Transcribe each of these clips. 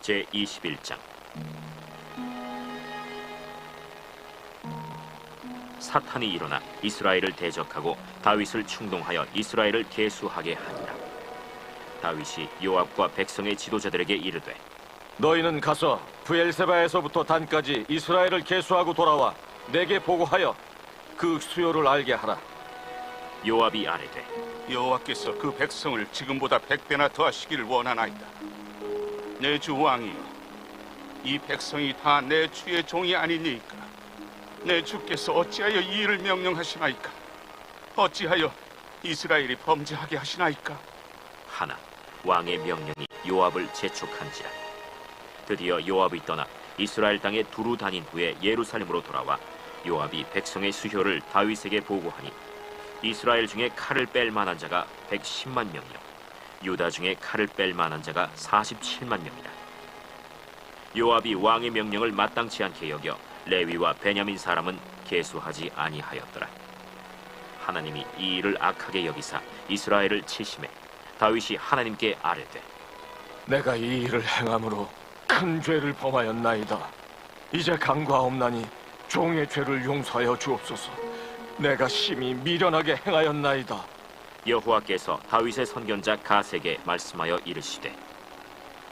제21장. 사탄이 일어나 이스라엘을 대적하고 다윗을 충동하여 이스라엘을 계수하게 하니라. 다윗이 요압과 백성의 지도자들에게 이르되, 너희는 가서 브엘세바에서부터 단까지 이스라엘을 계수하고 돌아와 내게 보고하여 그 수요를 알게 하라. 요압이 아뢰되, 여호와께서 그 백성을 지금보다 100배나 더하시기를 원하나이다. 내 주 왕이여, 이 백성이 다 내 주의 종이 아니니까 내 주께서 어찌하여 이 일을 명령하시나이까? 어찌하여 이스라엘이 범죄하게 하시나이까? 하나 왕의 명령이 요압을 재촉한지라. 드디어 요압이 떠나 이스라엘 땅에 두루 다닌 후에 예루살렘으로 돌아와 요압이 백성의 수효를 다윗에게 보고하니, 이스라엘 중에 칼을 뺄 만한 자가 110만 명이요 유다 중에 칼을 뺄 만한 자가 47만 명이다. 요압이 왕의 명령을 마땅치 않게 여겨 레위와 베냐민 사람은 계수하지 아니하였더라. 하나님이 이 일을 악하게 여기사 이스라엘을 치심해 다윗이 하나님께 아뢰되, 내가 이 일을 행함으로 큰 죄를 범하였나이다. 이제 간과없나니 종의 죄를 용서하여 주옵소서. 내가 심히 미련하게 행하였나이다. 여호와께서 다윗의 선견자 가세에게 말씀하여 이르시되,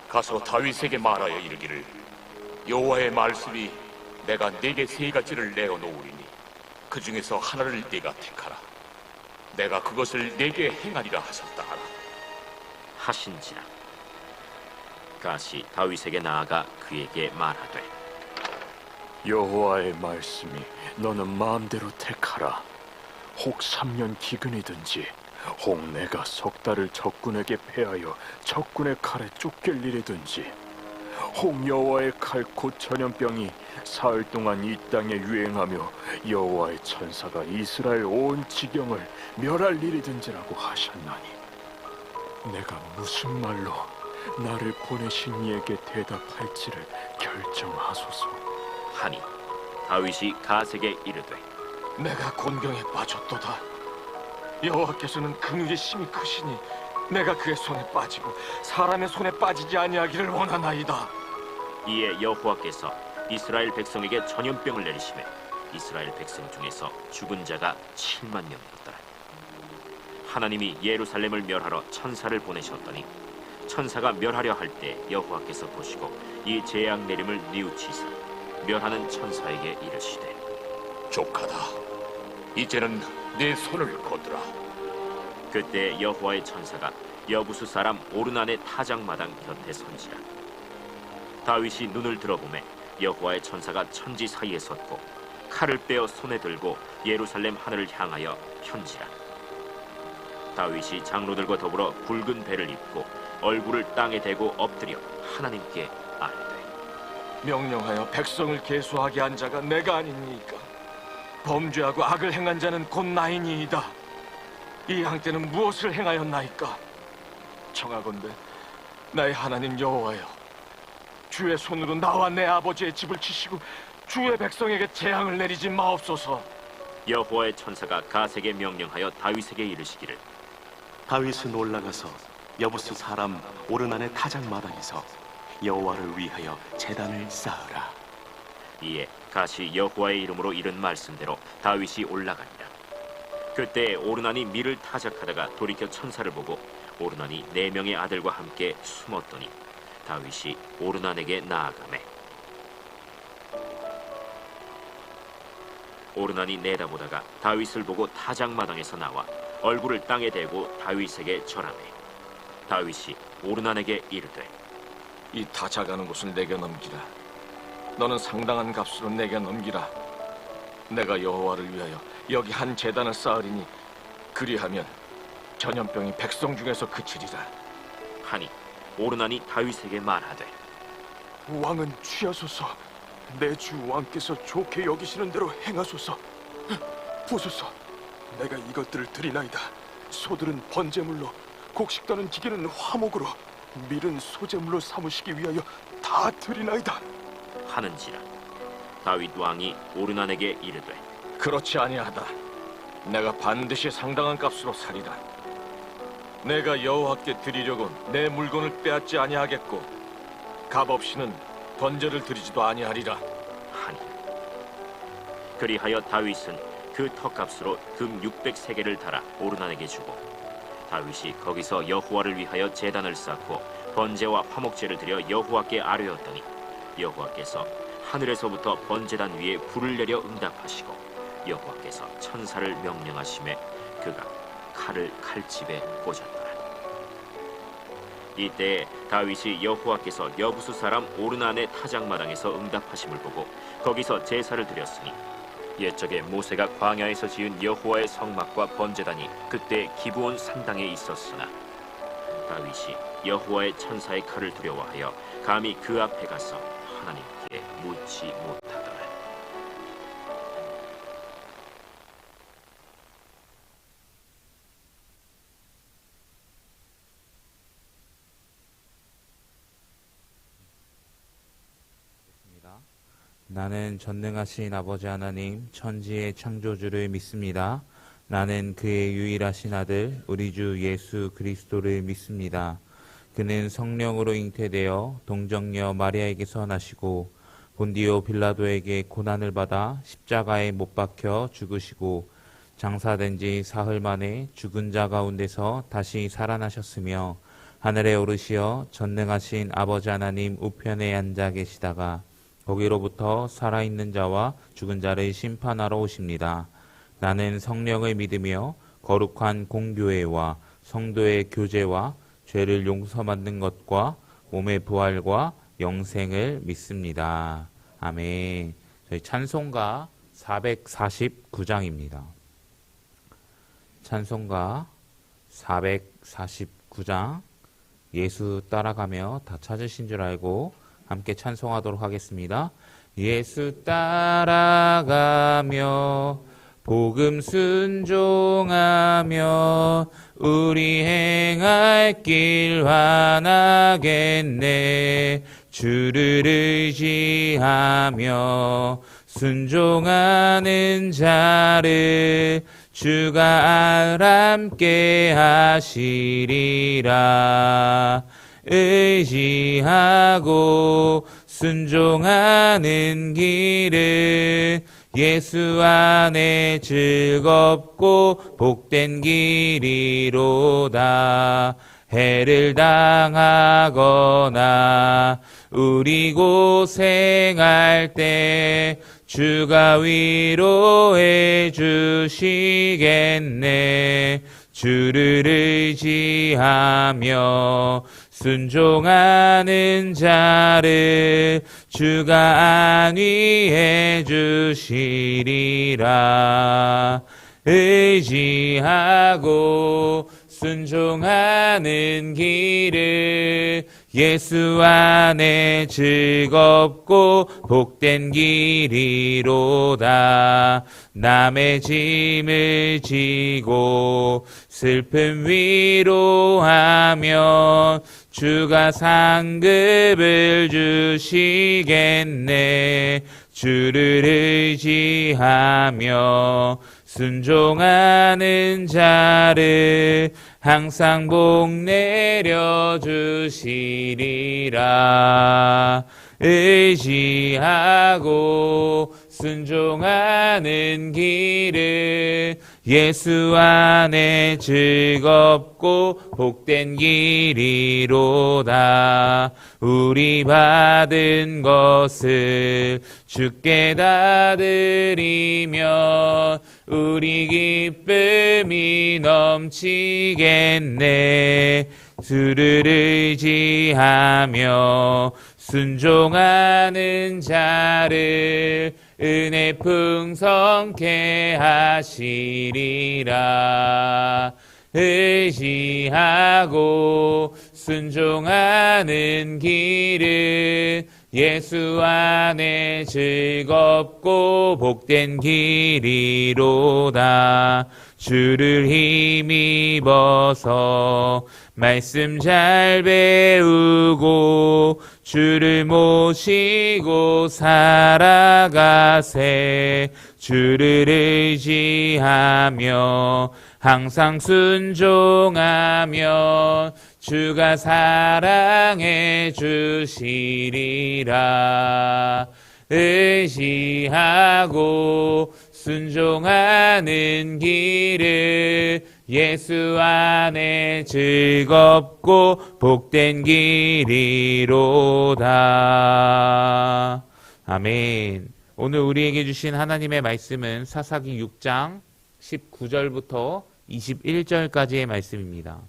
가서 다윗에게 말하여 이르기를, 여호와의 말씀이 내가 네게 세 가지를 내어 놓으리니 그 중에서 하나를 네가 택하라. 내가 그것을 네게 행하리라 하셨다 하라. 하신지라. 가시 다윗에게 나아가 그에게 말하되, 여호와의 말씀이 너는 마음대로 택하라. 혹 3년 기근이든지 혹 내가 석 달을 적군에게 패하여 적군의 칼에 쫓길 일이든지 혹 여호와의 칼 곧 전염병이 사흘 동안 이 땅에 유행하며 여호와의 천사가 이스라엘 온 지경을 멸할 일이든지라고 하셨나니, 내가 무슨 말로 나를 보내신 이에게 대답할지를 결정하소서. 하니 다윗이 가세에게 이르되, 내가 곤경에 빠졌도다. 여호와께서는 긍휼이 심히 크시니 내가 그의 손에 빠지고 사람의 손에 빠지지 아니하기를 원하나이다. 이에 여호와께서 이스라엘 백성에게 전염병을 내리시매 이스라엘 백성 중에서 죽은 자가 7만 명이었더라. 하나님이 예루살렘을 멸하러 천사를 보내셨더니 천사가 멸하려 할 때 여호와께서 보시고 이 재앙 내림을 뉘우치사 멸하는 천사에게 이르시되, 족하다. 이제는 내 손을 거두라. 그때 여호와의 천사가 여부수 사람 오르난의 타작마당 곁에 선지라. 다윗이 눈을 들어보매 여호와의 천사가 천지 사이에 섰고 칼을 빼어 손에 들고 예루살렘 하늘을 향하여 편지라. 다윗이 장로들과 더불어 굵은 배를 입고 얼굴을 땅에 대고 엎드려 하나님께 아뢰되, 명령하여 백성을 계수하게 한 자가 내가 아니니까? 범죄하고 악을 행한 자는 곧 나이니이다. 이 양떼는 무엇을 행하였나이까? 청하건대 나의 하나님 여호와여, 주의 손으로 나와 내 아버지의 집을 치시고 주의 백성에게 재앙을 내리지 마옵소서. 여호와의 천사가 가세에게 명령하여 다윗에게 이르시기를, 다윗은 올라가서 여부수 사람 오르난의 타작마당에서 여호와를 위하여 제단을 쌓으라. 이에 가시 여호와의 이름으로 이른 말씀대로 다윗이 올라가니라. 그때 오르난이 밀을 타작하다가 돌이켜 천사를 보고 오르난이 4명의 아들과 함께 숨었더니 다윗이 오르난에게 나아가매 오르난이 내다보다가 다윗을 보고 타작마당에서 나와 얼굴을 땅에 대고 다윗에게 절하매 다윗이 오르난에게 이르되, 이 타작하는 곳을 내게 넘기라. 너는 상당한 값으로 내게 넘기라. 내가 여호와를 위하여 여기 한 제단을 쌓으리니 그리하면 전염병이 백성 중에서 그치리라. 하니 오르난이 다윗에게 말하되, 왕은 취하소서. 내 주 왕께서 좋게 여기시는 대로 행하소서. 보소서, 내가 이것들을 드리나이다. 소들은 번제물로, 곡식다는 기계는 화목으로, 밀은 소제물로 삼으시기 위하여 다 드리나이다. 하는지라. 다윗 왕이 오르난에게 이르되, 그렇지 아니하다. 내가 반드시 상당한 값으로 사리라. 내가 여호와께 드리려고 내 물건을 빼앗지 아니하겠고 값 없이는 번제를 드리지도 아니하리라. 하니 그리하여 다윗은 그 턱값으로 금 600세겔을 달아 오르난에게 주고 다윗이 거기서 여호와를 위하여 제단을 쌓고 번제와 화목제를 드려 여호와께 아뢰었더니 여호와께서 하늘에서부터 번제단 위에 불을 내려 응답하시고 여호와께서 천사를 명령하심에 그가 칼을 칼집에 꽂았더라. 이때 다윗이 여호와께서 여부수 사람 오르난의 타작마당에서 응답하심을 보고 거기서 제사를 드렸으니 옛적에 모세가 광야에서 지은 여호와의 성막과 번제단이 그때 기브온 산당에 있었으나 다윗이 여호와의 천사의 칼을 두려워하여 감히 그 앞에 가서 하나님께 묻지 못하더라. 나는 전능하신 아버지 하나님 천지의 창조주를 믿습니다. 나는 그의 유일하신 아들 우리 주 예수 그리스도를 믿습니다. 그는 성령으로 잉태되어 동정녀 마리아에게서 나시고 본디오 빌라도에게 고난을 받아 십자가에 못 박혀 죽으시고 장사된 지 사흘 만에 죽은 자 가운데서 다시 살아나셨으며 하늘에 오르시어 전능하신 아버지 하나님 우편에 앉아 계시다가 거기로부터 살아있는 자와 죽은 자를 심판하러 오십니다. 나는 성령을 믿으며 거룩한 공교회와 성도의 교제와 죄를 용서받는 것과 몸의 부활과 영생을 믿습니다. 아멘. 저희 찬송가 449장입니다. 찬송가 449장 예수 따라가며 다 찾으신 줄 알고 함께 찬송하도록 하겠습니다. 예수 따라가며 복음 순종하며 우리 행할 길 환하겠네. 주를 의지하며 순종하는 자를 주가 함께 하시리라. 의지하고 순종하는 길을 예수 안에 즐겁고 복된 길이로다. 해를 당하거나 우리 고생할 때 주가 위로해 주시겠네. 주를 의지하며 순종하는 자를 주가 안위해 주시리라. 의지하고 순종하는 길을 예수 안에 즐겁고 복된 길이로다. 남의 짐을 지고 슬픔 위로하면 주가 상급을 주시겠네. 주를 의지하며 순종하는 자를 항상 복 내려 주시리라. 의지하고 순종하는 길을 예수 안에 즐겁고 복된 길이로다. 우리 받은 것을 주께 다 드리면 우리 기쁨이 넘치겠네. 주를 의지하며 순종하는 자를 은혜 풍성케 하시리라. 의지하고 순종하는 길을 예수 안에 즐겁고 복된 길이로다. 주를 힘입어서 말씀 잘 배우고 주를 모시고 살아가세. 주를 의지하며 항상 순종하면 주가 사랑해 주시리라. 의지하고 순종하는 길을 예수 안에 즐겁고 복된 길이로다. 아멘. 오늘 우리에게 주신 하나님의 말씀은 사사기 6장 19절부터 21절까지의 말씀입니다.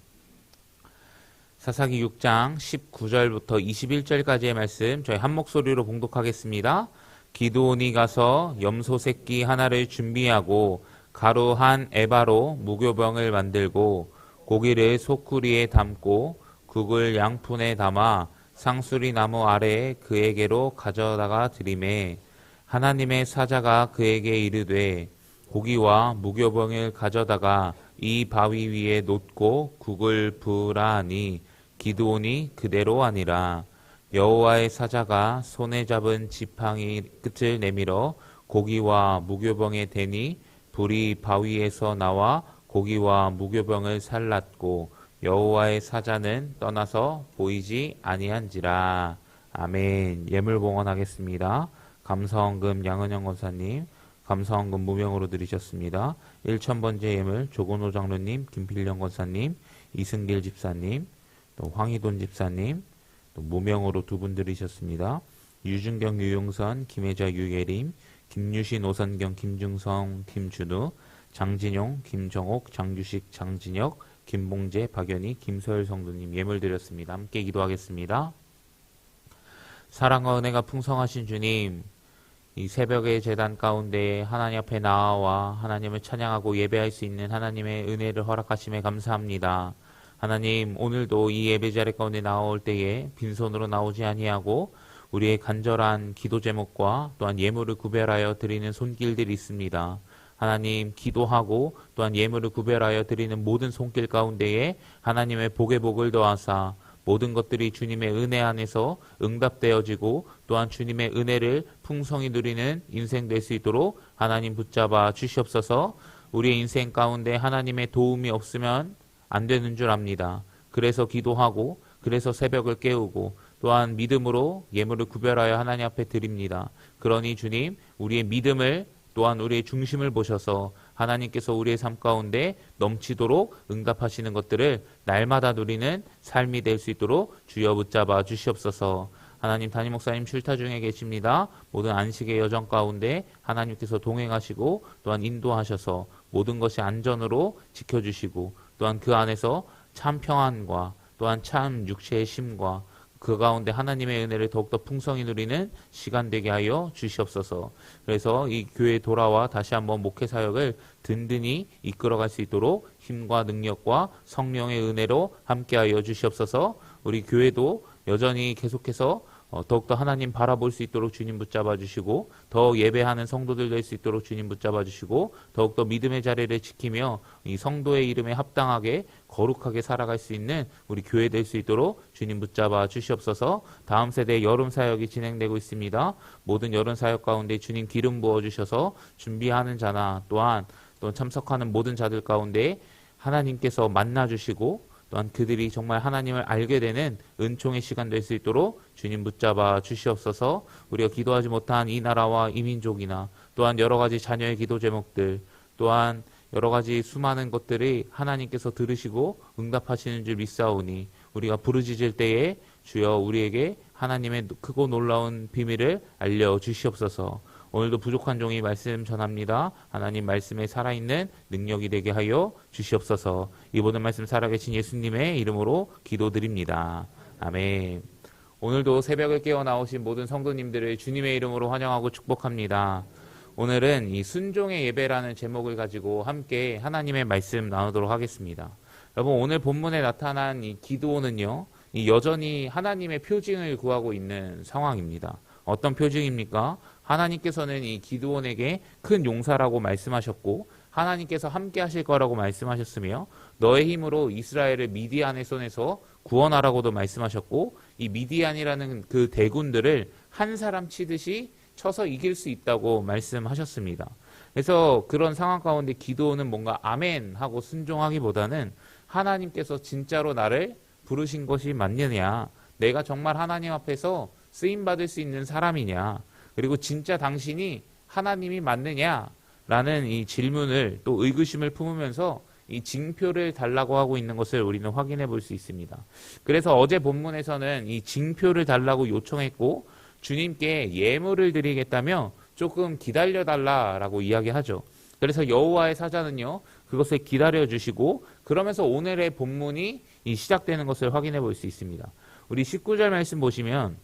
사사기 6장 19절부터 21절까지의 말씀 저희 한 목소리로 봉독하겠습니다. 기드온이 가서 염소 새끼 하나를 준비하고 가루 한 에바로 무교병을 만들고 고기를 소쿠리에 담고 국을 양푼에 담아 상수리 나무 아래에 그에게로 가져다가 드리매 하나님의 사자가 그에게 이르되 고기와 무교병을 가져다가 이 바위 위에 놓고 국을 부으라 하니 기드온이 그대로 하니라. 여호와의 사자가 손에 잡은 지팡이 끝을 내밀어 고기와 무교병에 대니 불이 바위에서 나와 고기와 무교병을 살랐고 여호와의 사자는 떠나서 보이지 아니한지라. 아멘. 예물 봉헌하겠습니다. 감사헌금 양은영 권사님, 감사헌금 무명으로 드리셨습니다. 1000번째 예물 조건호 장로님, 김필령 권사님, 이승길 집사님, 또 황희돈 집사님, 또 무명으로 2분 드리셨습니다. 유준경, 유용선, 김혜자, 유예림, 김유신, 오선경, 김중성, 김준우, 장진용, 김정옥, 장규식, 장진혁, 김봉재, 박연희, 김서열 성도님 예물 드렸습니다. 함께 기도하겠습니다. 사랑과 은혜가 풍성하신 주님, 이 새벽의 제단 가운데 하나님 앞에 나와 하나님을 찬양하고 예배할 수 있는 하나님의 은혜를 허락하심에 감사합니다. 하나님, 오늘도 이 예배 자리 가운데 나올 때에 빈손으로 나오지 아니하고 우리의 간절한 기도 제목과 또한 예물을 구별하여 드리는 손길들이 있습니다. 하나님, 기도하고 또한 예물을 구별하여 드리는 모든 손길 가운데에 하나님의 복의 복을 더하사 모든 것들이 주님의 은혜 안에서 응답되어지고 또한 주님의 은혜를 풍성히 누리는 인생 될 수 있도록 하나님 붙잡아 주시옵소서. 우리의 인생 가운데 하나님의 도움이 없으면 안 되는 줄 압니다. 그래서 기도하고 그래서 새벽을 깨우고 또한 믿음으로 예물을 구별하여 하나님 앞에 드립니다. 그러니 주님, 우리의 믿음을 또한 우리의 중심을 보셔서 하나님께서 우리의 삶 가운데 넘치도록 응답하시는 것들을 날마다 누리는 삶이 될 수 있도록 주여 붙잡아 주시옵소서. 하나님, 담임 목사님 출타 중에 계십니다. 모든 안식의 여정 가운데 하나님께서 동행하시고 또한 인도하셔서 모든 것이 안전으로 지켜주시고 또한 그 안에서 참 평안과 또한 참 육체의 쉼과 그 가운데 하나님의 은혜를 더욱더 풍성히 누리는 시간 되게 하여 주시옵소서. 그래서 이 교회에 돌아와 다시 한번 목회 사역을 든든히 이끌어갈 수 있도록 힘과 능력과 성령의 은혜로 함께하여 주시옵소서. 우리 교회도 여전히 계속해서 더욱더 하나님 바라볼 수 있도록 주님 붙잡아 주시고 더 예배하는 성도들 될 수 있도록 주님 붙잡아 주시고 더욱더 믿음의 자리를 지키며 이 성도의 이름에 합당하게 거룩하게 살아갈 수 있는 우리 교회 될 수 있도록 주님 붙잡아 주시옵소서. 다음 세대 여름 사역이 진행되고 있습니다. 모든 여름 사역 가운데 주님 기름 부어 주셔서 준비하는 자나 또한 또 참석하는 모든 자들 가운데 하나님께서 만나 주시고 또한 그들이 정말 하나님을 알게 되는 은총의 시간 될 수 있도록 주님 붙잡아 주시옵소서. 우리가 기도하지 못한 이 나라와 이 민족이나 또한 여러 가지 자녀의 기도 제목들 또한 여러 가지 수많은 것들이 하나님께서 들으시고 응답하시는 줄 믿사오니 우리가 부르짖을 때에 주여 우리에게 하나님의 크고 놀라운 비밀을 알려주시옵소서. 오늘도 부족한 종이 말씀 전합니다. 하나님 말씀에 살아있는 능력이 되게 하여 주시옵소서. 이 모든 말씀 살아계신 예수님의 이름으로 기도드립니다. 아멘. 오늘도 새벽을 깨어 나오신 모든 성도님들을 주님의 이름으로 환영하고 축복합니다. 오늘은 이 순종의 예배라는 제목을 가지고 함께 하나님의 말씀 나누도록 하겠습니다. 여러분, 오늘 본문에 나타난 이 기드온은요, 이 여전히 하나님의 표징을 구하고 있는 상황입니다. 어떤 표징입니까? 하나님께서는 이 기드온에게 큰 용사라고 말씀하셨고 하나님께서 함께 하실 거라고 말씀하셨으며 너의 힘으로 이스라엘을 미디안의 손에서 구원하라고도 말씀하셨고 이 미디안이라는 그 대군들을 한 사람 치듯이 쳐서 이길 수 있다고 말씀하셨습니다. 그래서 그런 상황 가운데 기도는 뭔가 아멘 하고 순종하기보다는 하나님께서 진짜로 나를 부르신 것이 맞느냐, 내가 정말 하나님 앞에서 쓰임받을 수 있는 사람이냐, 그리고 진짜 당신이 하나님이 맞느냐라는 이 질문을 또 의구심을 품으면서 이 징표를 달라고 하고 있는 것을 우리는 확인해 볼 수 있습니다. 그래서 어제 본문에서는 이 징표를 달라고 요청했고 주님께 예물을 드리겠다며 조금 기다려달라라고 이야기하죠. 그래서 여호와의 사자는요, 그것을 기다려 주시고 그러면서 오늘의 본문이 시작되는 것을 확인해 볼 수 있습니다. 우리 19절 말씀 보시면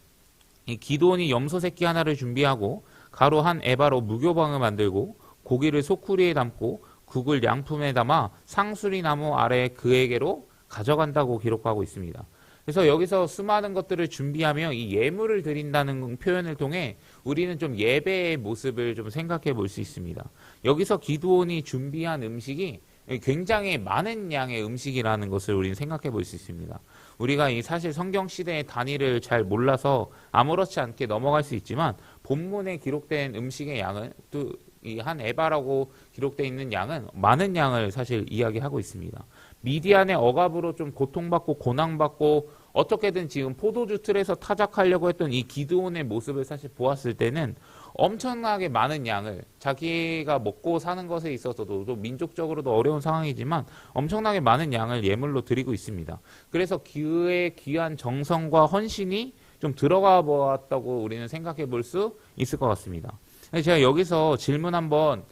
이 기드온이 염소 새끼 하나를 준비하고 가루 한 에바로 무교방을 만들고 고기를 소쿠리에 담고 국을 양품에 담아 상수리 나무 아래 그에게로 가져간다고 기록하고 있습니다. 그래서 여기서 수많은 것들을 준비하며 이 예물을 드린다는 표현을 통해 우리는 좀 예배의 모습을 좀 생각해 볼 수 있습니다. 여기서 기드온이 준비한 음식이 굉장히 많은 양의 음식이라는 것을 우리는 생각해 볼 수 있습니다. 우리가 이 사실 성경 시대의 단위를 잘 몰라서 아무렇지 않게 넘어갈 수 있지만 본문에 기록된 음식의 양은 또 이 한 에바라고 기록되어 있는 양은 많은 양을 사실 이야기하고 있습니다. 미디안의 억압으로 좀 고통받고 고난받고 어떻게든 지금 포도주 틀에서 타작하려고 했던 이 기드온의 모습을 사실 보았을 때는 엄청나게 많은 양을 자기가 먹고 사는 것에 있어서도 또 민족적으로도 어려운 상황이지만 엄청나게 많은 양을 예물로 드리고 있습니다. 그래서 그의 귀한 정성과 헌신이 좀 들어가 보았다고 우리는 생각해 볼 수 있을 것 같습니다. 제가 여기서 질문 한번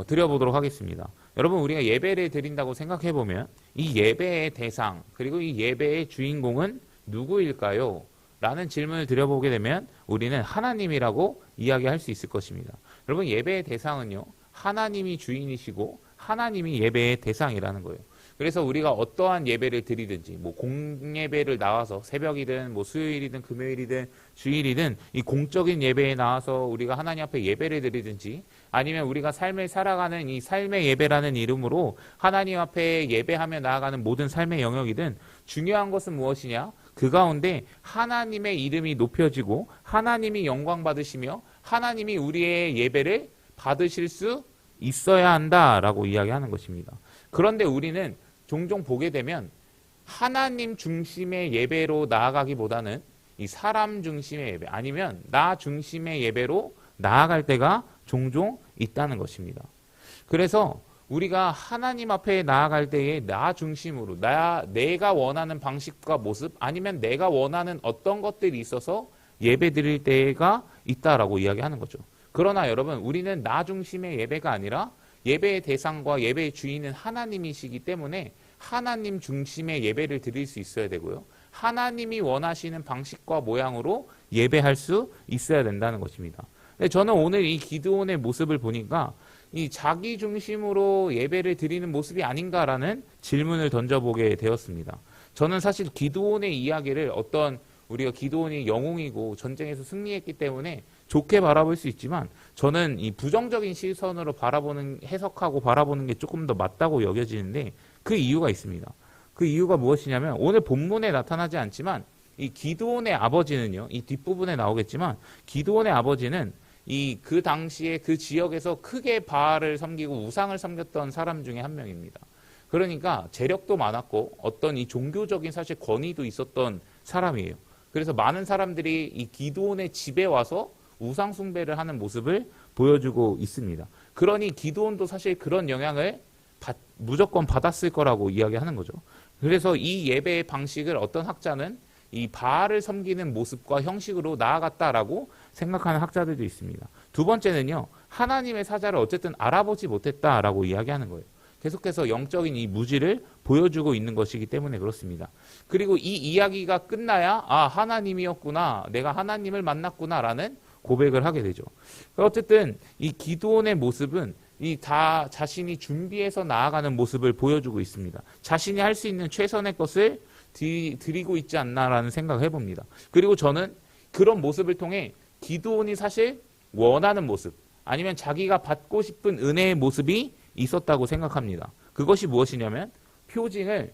드려보도록 하겠습니다. 여러분, 우리가 예배를 드린다고 생각해 보면 이 예배의 대상 그리고 이 예배의 주인공은 누구일까요? 라는 질문을 드려보게 되면 우리는 하나님이라고 이야기할 수 있을 것입니다. 여러분, 예배의 대상은요, 하나님이 주인이시고 하나님이 예배의 대상이라는 거예요. 그래서 우리가 어떠한 예배를 드리든지 뭐 공예배를 나와서 새벽이든 뭐 수요일이든 금요일이든 주일이든 이 공적인 예배에 나와서 우리가 하나님 앞에 예배를 드리든지 아니면 우리가 삶을 살아가는 이 삶의 예배라는 이름으로 하나님 앞에 예배하며 나아가는 모든 삶의 영역이든 중요한 것은 무엇이냐? 그 가운데 하나님의 이름이 높여지고 하나님이 영광 받으시며 하나님이 우리의 예배를 받으실 수 있어야 한다라고 이야기하는 것입니다. 그런데 우리는 종종 보게 되면 하나님 중심의 예배로 나아가기보다는 이 사람 중심의 예배 아니면 나 중심의 예배로 나아갈 때가 종종 있다는 것입니다. 그래서 우리가 하나님 앞에 나아갈 때에 나 중심으로 내가 원하는 방식과 모습 아니면 내가 원하는 어떤 것들이 있어서 예배 드릴 때가 있다라고 이야기하는 거죠. 그러나 여러분, 우리는 나 중심의 예배가 아니라 예배의 대상과 예배의 주인은 하나님이시기 때문에 하나님 중심의 예배를 드릴 수 있어야 되고요. 하나님이 원하시는 방식과 모양으로 예배할 수 있어야 된다는 것입니다. 저는 오늘 이 기드온의 모습을 보니까 이 자기 중심으로 예배를 드리는 모습이 아닌가라는 질문을 던져보게 되었습니다. 저는 사실 기드온의 이야기를 어떤 우리가 기드온이 영웅이고 전쟁에서 승리했기 때문에 좋게 바라볼 수 있지만 저는 이 부정적인 시선으로 해석하고 바라보는 게 조금 더 맞다고 여겨지는데 그 이유가 있습니다. 그 이유가 무엇이냐면 오늘 본문에 나타나지 않지만 이 기드온의 아버지는요, 이 뒷부분에 나오겠지만 기드온의 아버지는 그 당시에 그 지역에서 크게 바알을 섬기고 우상을 섬겼던 사람 중에 한 명입니다. 그러니까 재력도 많았고 어떤 이 종교적인 사실 권위도 있었던 사람이에요. 그래서 많은 사람들이 이 기드온의 집에 와서 우상 숭배를 하는 모습을 보여주고 있습니다. 그러니 기드온도 사실 그런 영향을 무조건 받았을 거라고 이야기하는 거죠. 그래서 이 예배의 방식을 어떤 학자는 이 바알을 섬기는 모습과 형식으로 나아갔다라고 생각하는 학자들도 있습니다. 두 번째는요, 하나님의 사자를 어쨌든 알아보지 못했다라고 이야기하는 거예요. 계속해서 영적인 이 무지를 보여주고 있는 것이기 때문에 그렇습니다. 그리고 이 이야기가 끝나야 하나님이었구나, 내가 하나님을 만났구나라는 고백을 하게 되죠. 어쨌든 이 기드온의 모습은 다 자신이 준비해서 나아가는 모습을 보여주고 있습니다. 자신이 할 수 있는 최선의 것을 드리고 있지 않나라는 생각을 해봅니다. 그리고 저는 그런 모습을 통해 기드온이 사실 원하는 모습 아니면 자기가 받고 싶은 은혜의 모습이 있었다고 생각합니다. 그것이 무엇이냐면 표징을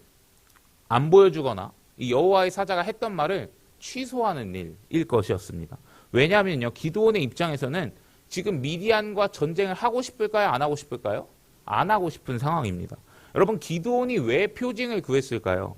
안 보여주거나 이 여호와의 사자가 했던 말을 취소하는 일일 것이었습니다. 왜냐하면요, 기드온의 입장에서는 지금 미디안과 전쟁을 하고 싶을까요? 안 하고 싶을까요? 안 하고 싶은 상황입니다. 여러분, 기드온이 왜 표징을 구했을까요?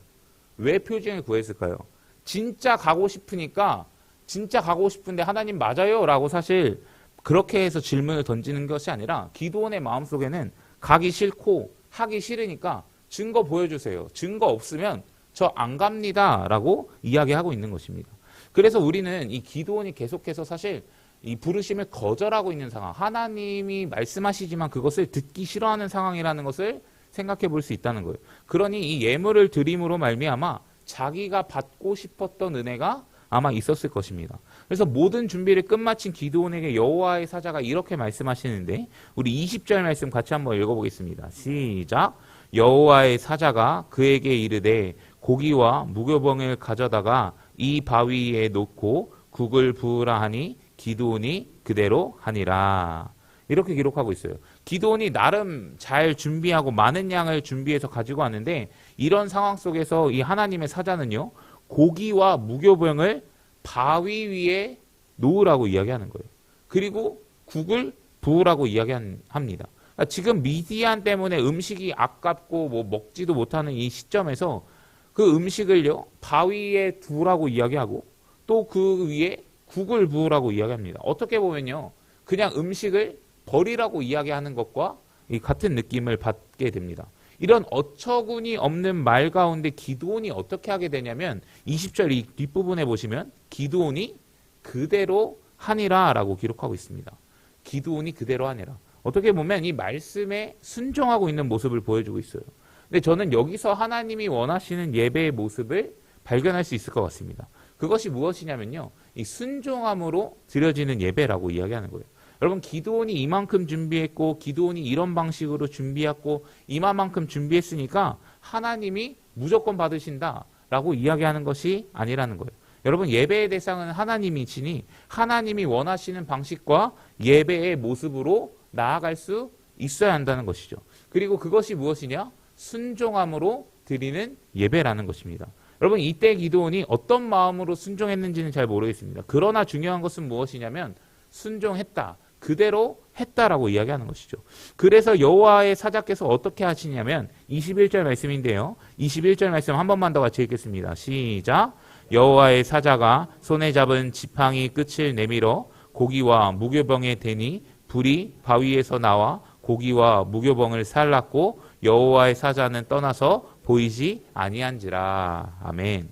왜 표징을 구했을까요? 진짜 가고 싶으니까, 진짜 가고 싶은데 하나님 맞아요? 라고 사실 그렇게 해서 질문을 던지는 것이 아니라 기드온의 마음속에는 가기 싫고 하기 싫으니까 증거 보여주세요. 증거 없으면 저 안 갑니다. 라고 이야기하고 있는 것입니다. 그래서 우리는 이 기드온이 계속해서 사실 이 부르심을 거절하고 있는 상황, 하나님이 말씀하시지만 그것을 듣기 싫어하는 상황이라는 것을 생각해 볼 수 있다는 거예요. 그러니 이 예물을 드림으로 말미암아 자기가 받고 싶었던 은혜가 아마 있었을 것입니다. 그래서 모든 준비를 끝마친 기드온에게 여호와의 사자가 이렇게 말씀하시는데, 우리 20절 말씀 같이 한번 읽어보겠습니다. 시작. 여호와의 사자가 그에게 이르되 고기와 무교병을 가져다가 이 바위에 놓고 국을 부으라 하니 기드온이 그대로 하니라. 이렇게 기록하고 있어요. 기드온이 나름 잘 준비하고 많은 양을 준비해서 가지고 왔는데, 이런 상황 속에서 이 하나님의 사자는요, 고기와 무교병을 바위 위에 놓으라고 이야기하는 거예요. 그리고 국을 부으라고 이야기합니다. 그러니까 지금 미디안 때문에 음식이 아깝고 뭐 먹지도 못하는 이 시점에서 그 음식을요, 바위에 두라고 이야기하고 또 그 위에 국을 부으라고 이야기합니다. 어떻게 보면요, 그냥 음식을 버리라고 이야기하는 것과 같은 느낌을 받게 됩니다. 이런 어처구니 없는 말 가운데 기드온이 어떻게 하게 되냐면 20절 이 뒷부분에 보시면 기드온이 그대로 하니라 라고 기록하고 있습니다. 기드온이 그대로 하니라. 어떻게 보면 이 말씀에 순종하고 있는 모습을 보여주고 있어요. 근데 저는 여기서 하나님이 원하시는 예배의 모습을 발견할 수 있을 것 같습니다. 그것이 무엇이냐면요, 이 순종함으로 드려지는 예배라고 이야기하는 거예요. 여러분, 기드온이 이만큼 준비했고 기드온이 이런 방식으로 준비했고 이만큼 준비했으니까 하나님이 무조건 받으신다라고 이야기하는 것이 아니라는 거예요. 여러분, 예배의 대상은 하나님이시니 하나님이 원하시는 방식과 예배의 모습으로 나아갈 수 있어야 한다는 것이죠. 그리고 그것이 무엇이냐? 순종함으로 드리는 예배라는 것입니다. 여러분, 이때 기드온이 어떤 마음으로 순종했는지는 잘 모르겠습니다. 그러나 중요한 것은 무엇이냐면 순종했다, 그대로 했다라고 이야기하는 것이죠. 그래서 여호와의 사자께서 어떻게 하시냐면 21절 말씀인데요. 21절 말씀 한 번만 더 같이 읽겠습니다. 시작. 여호와의 사자가 손에 잡은 지팡이 끝을 내밀어 고기와 무교병에 대니 불이 바위에서 나와 고기와 무교병을 살랐고 여호와의 사자는 떠나서 보이지 아니한지라. 아멘.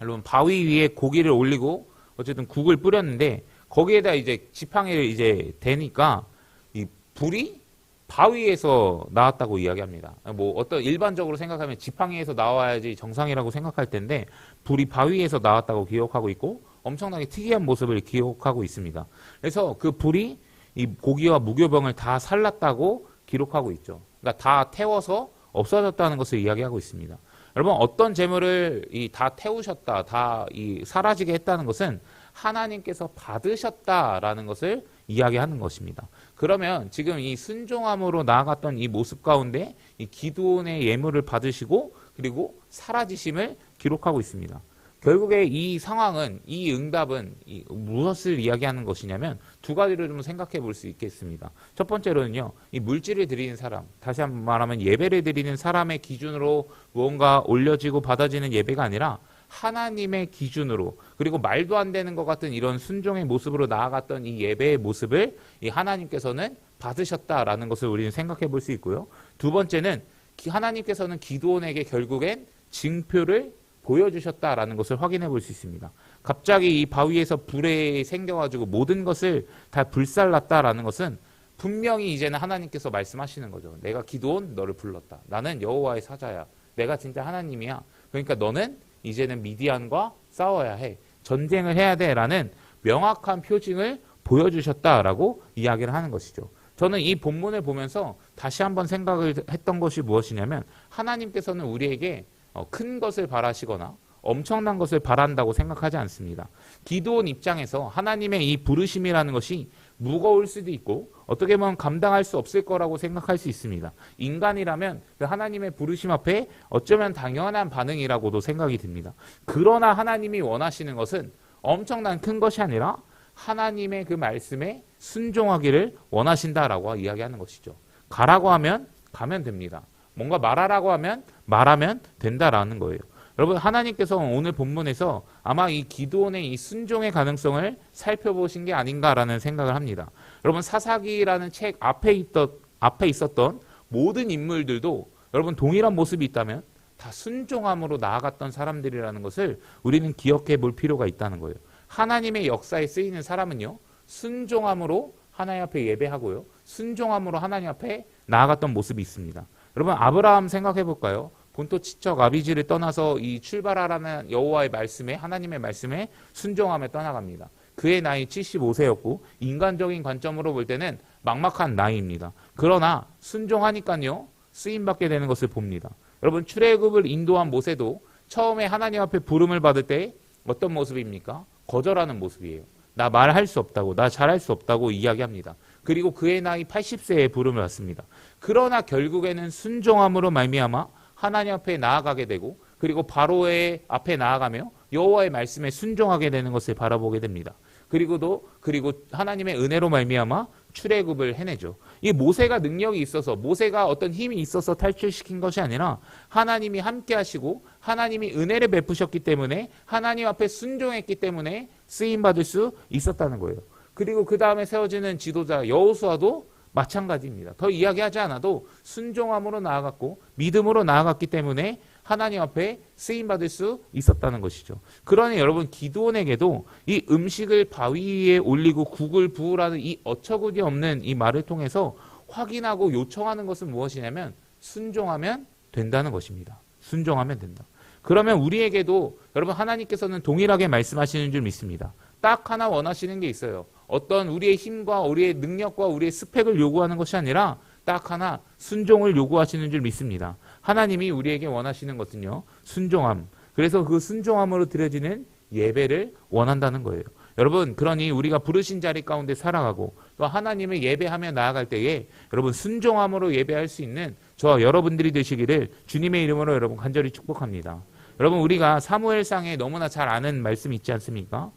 여러분, 바위 위에 고기를 올리고 어쨌든 국을 뿌렸는데 거기에다 이제 지팡이를 이제 대니까 이 불이 바위에서 나왔다고 이야기합니다. 뭐 어떤 일반적으로 생각하면 지팡이에서 나와야지 정상이라고 생각할 텐데 불이 바위에서 나왔다고 기억하고 있고 엄청나게 특이한 모습을 기억하고 있습니다. 그래서 그 불이 이 고기와 무교병을 다 살랐다고 기록하고 있죠. 그러니까 다 태워서 없어졌다는 것을 이야기하고 있습니다. 여러분, 어떤 재물을 다 태우셨다, 다 사라지게 했다는 것은 하나님께서 받으셨다라는 것을 이야기하는 것입니다. 그러면 지금 이 순종함으로 나아갔던 이 모습 가운데 이 기드온의 예물을 받으시고 그리고 사라지심을 기록하고 있습니다. 결국에 이 상황은, 이 응답은 무엇을 이야기하는 것이냐면 두 가지를 좀 생각해 볼 수 있겠습니다. 첫 번째로는요, 이 물질을 드리는 사람, 다시 한번 말하면 예배를 드리는 사람의 기준으로 무언가 올려지고 받아지는 예배가 아니라 하나님의 기준으로, 그리고 말도 안 되는 것 같은 이런 순종의 모습으로 나아갔던 이 예배의 모습을 이 하나님께서는 받으셨다라는 것을 우리는 생각해 볼 수 있고요. 두 번째는 하나님께서는 기드온에게 결국엔 징표를 보여주셨다라는 것을 확인해 볼 수 있습니다. 갑자기 이 바위에서 불에 생겨가지고 모든 것을 다 불살랐다라는 것은 분명히 이제는 하나님께서 말씀하시는 거죠. 내가 기드온 너를 불렀다. 나는 여호와의 사자야. 내가 진짜 하나님이야. 그러니까 너는 이제는 미디안과 싸워야 해. 전쟁을 해야 돼. 라는 명확한 표징을 보여주셨다라고 이야기를 하는 것이죠. 저는 이 본문을 보면서 다시 한번 생각을 했던 것이 무엇이냐면 하나님께서는 우리에게 큰 것을 바라시거나 엄청난 것을 바란다고 생각하지 않습니다. 기드온 입장에서 하나님의 이 부르심이라는 것이 무거울 수도 있고 어떻게 보면 감당할 수 없을 거라고 생각할 수 있습니다. 인간이라면 그 하나님의 부르심 앞에 어쩌면 당연한 반응이라고도 생각이 듭니다. 그러나 하나님이 원하시는 것은 엄청난 큰 것이 아니라 하나님의 그 말씀에 순종하기를 원하신다라고 이야기하는 것이죠. 가라고 하면 가면 됩니다. 뭔가 말하라고 하면 말하면 된다라는 거예요. 여러분, 하나님께서 오늘 본문에서 아마 이 기드온의 이 순종의 가능성을 살펴보신 게 아닌가라는 생각을 합니다. 여러분, 사사기라는 책 앞에 있었던 모든 인물들도 여러분 동일한 모습이 있다면 다 순종함으로 나아갔던 사람들이라는 것을 우리는 기억해 볼 필요가 있다는 거예요. 하나님의 역사에 쓰이는 사람은요, 순종함으로 하나님 앞에 예배하고요, 순종함으로 하나님 앞에 나아갔던 모습이 있습니다. 여러분, 아브라함 생각해 볼까요? 본토 친척 아비지를 떠나서 이 출발하라는 여호와의 말씀에, 하나님의 말씀에 순종하며 떠나갑니다. 그의 나이 75세였고 인간적인 관점으로 볼 때는 막막한 나이입니다. 그러나 순종하니까요, 쓰임받게 되는 것을 봅니다. 여러분, 출애굽을 인도한 모세도 처음에 하나님 앞에 부름을 받을 때 어떤 모습입니까? 거절하는 모습이에요. 나 말할 수 없다고, 나 잘할 수 없다고 이야기합니다. 그리고 그의 나이 80세에 부름을 받습니다. 그러나 결국에는 순종함으로 말미암아 하나님 앞에 나아가게 되고, 그리고 바로의 앞에 나아가며 여호와의 말씀에 순종하게 되는 것을 바라보게 됩니다. 그리고 하나님의 은혜로 말미암아 출애굽을 해내죠. 이 모세가 능력이 있어서, 모세가 어떤 힘이 있어서 탈출시킨 것이 아니라 하나님이 함께 하시고 하나님이 은혜를 베푸셨기 때문에, 하나님 앞에 순종했기 때문에 쓰임받을 수 있었다는 거예요. 그리고 그 다음에 세워지는 지도자 여호수아도 마찬가지입니다. 더 이야기하지 않아도 순종함으로 나아갔고 믿음으로 나아갔기 때문에 하나님 앞에 쓰임받을 수 있었다는 것이죠. 그러니 여러분, 기드온에게도 이 음식을 바위 위에 올리고 국을 부으라는 이 어처구니 없는 이 말을 통해서 확인하고 요청하는 것은 무엇이냐면 순종하면 된다는 것입니다. 순종하면 된다. 그러면 우리에게도 여러분, 하나님께서는 동일하게 말씀하시는 줄 믿습니다. 딱 하나 원하시는 게 있어요. 어떤 우리의 힘과 우리의 능력과 우리의 스펙을 요구하는 것이 아니라 딱 하나, 순종을 요구하시는 줄 믿습니다. 하나님이 우리에게 원하시는 것은요, 순종함. 그래서 그 순종함으로 드려지는 예배를 원한다는 거예요. 여러분, 그러니 우리가 부르신 자리 가운데 살아가고 또 하나님을 예배하며 나아갈 때에 여러분, 순종함으로 예배할 수 있는 저와 여러분들이 되시기를 주님의 이름으로 여러분 간절히 축복합니다. 여러분, 우리가 사무엘상에 너무나 잘 아는 말씀이 있지 않습니까?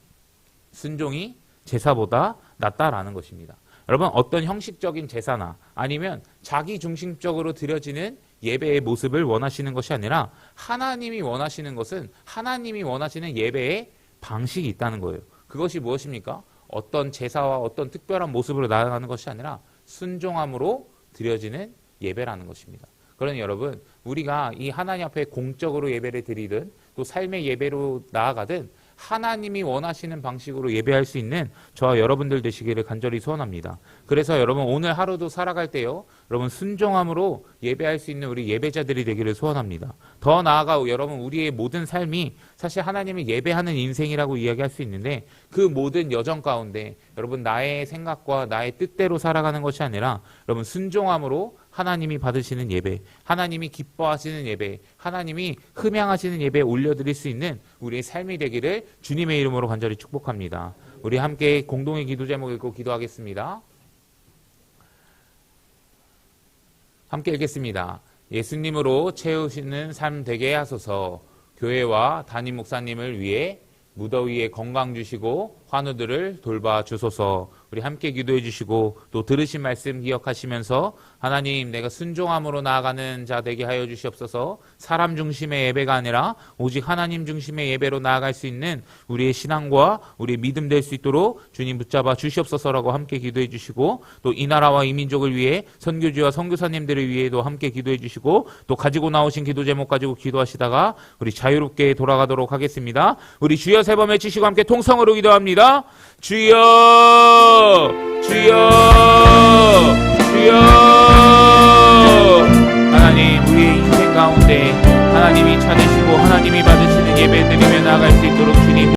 순종이 제사보다 낫다라는 것입니다. 여러분, 어떤 형식적인 제사나 아니면 자기 중심적으로 드려지는 예배의 모습을 원하시는 것이 아니라 하나님이 원하시는 것은 하나님이 원하시는 예배의 방식이 있다는 거예요. 그것이 무엇입니까? 어떤 제사와 어떤 특별한 모습으로 나아가는 것이 아니라 순종함으로 드려지는 예배라는 것입니다. 그러니 여러분, 우리가 이 하나님 앞에 공적으로 예배를 드리든 또 삶의 예배로 나아가든 하나님이 원하시는 방식으로 예배할 수 있는 저와 여러분들 되시기를 간절히 소원합니다. 그래서 여러분, 오늘 하루도 살아갈 때요, 여러분 순종함으로 예배할 수 있는 우리 예배자들이 되기를 소원합니다. 더 나아가 여러분, 우리의 모든 삶이 사실 하나님을 예배하는 인생이라고 이야기할 수 있는데, 그 모든 여정 가운데 여러분, 나의 생각과 나의 뜻대로 살아가는 것이 아니라 여러분, 순종함으로 하나님이 받으시는 예배, 하나님이 기뻐하시는 예배, 하나님이 흠양하시는 예배에 올려드릴 수 있는 우리의 삶이 되기를 주님의 이름으로 간절히 축복합니다. 우리 함께 공동의 기도 제목 읽고 기도하겠습니다. 함께 읽겠습니다. 예수님으로 채우시는 삶 되게 하소서. 교회와 담임 목사님을 위해 무더위에 건강 주시고 환우들을 돌봐 주소서. 우리 함께 기도해 주시고 또 들으신 말씀 기억하시면서 하나님, 내가 순종함으로 나아가는 자 되게 하여 주시옵소서. 사람 중심의 예배가 아니라 오직 하나님 중심의 예배로 나아갈 수 있는 우리의 신앙과 우리의 믿음 될 수 있도록 주님 붙잡아 주시옵소서라고 함께 기도해 주시고, 또 이 나라와 이 민족을 위해 선교주와 선교사님들을 위해도 함께 기도해 주시고, 또 가지고 나오신 기도 제목 가지고 기도하시다가 우리 자유롭게 돌아가도록 하겠습니다. 우리 주여 세 번 외치시고 함께 통성으로 기도합니다. 주여, 주여, 주여. 하나님, 우리의 인생 가운데 하나님이 찾으시고 하나님이 받으시는 예배 드리며 나아갈 수 있도록 주님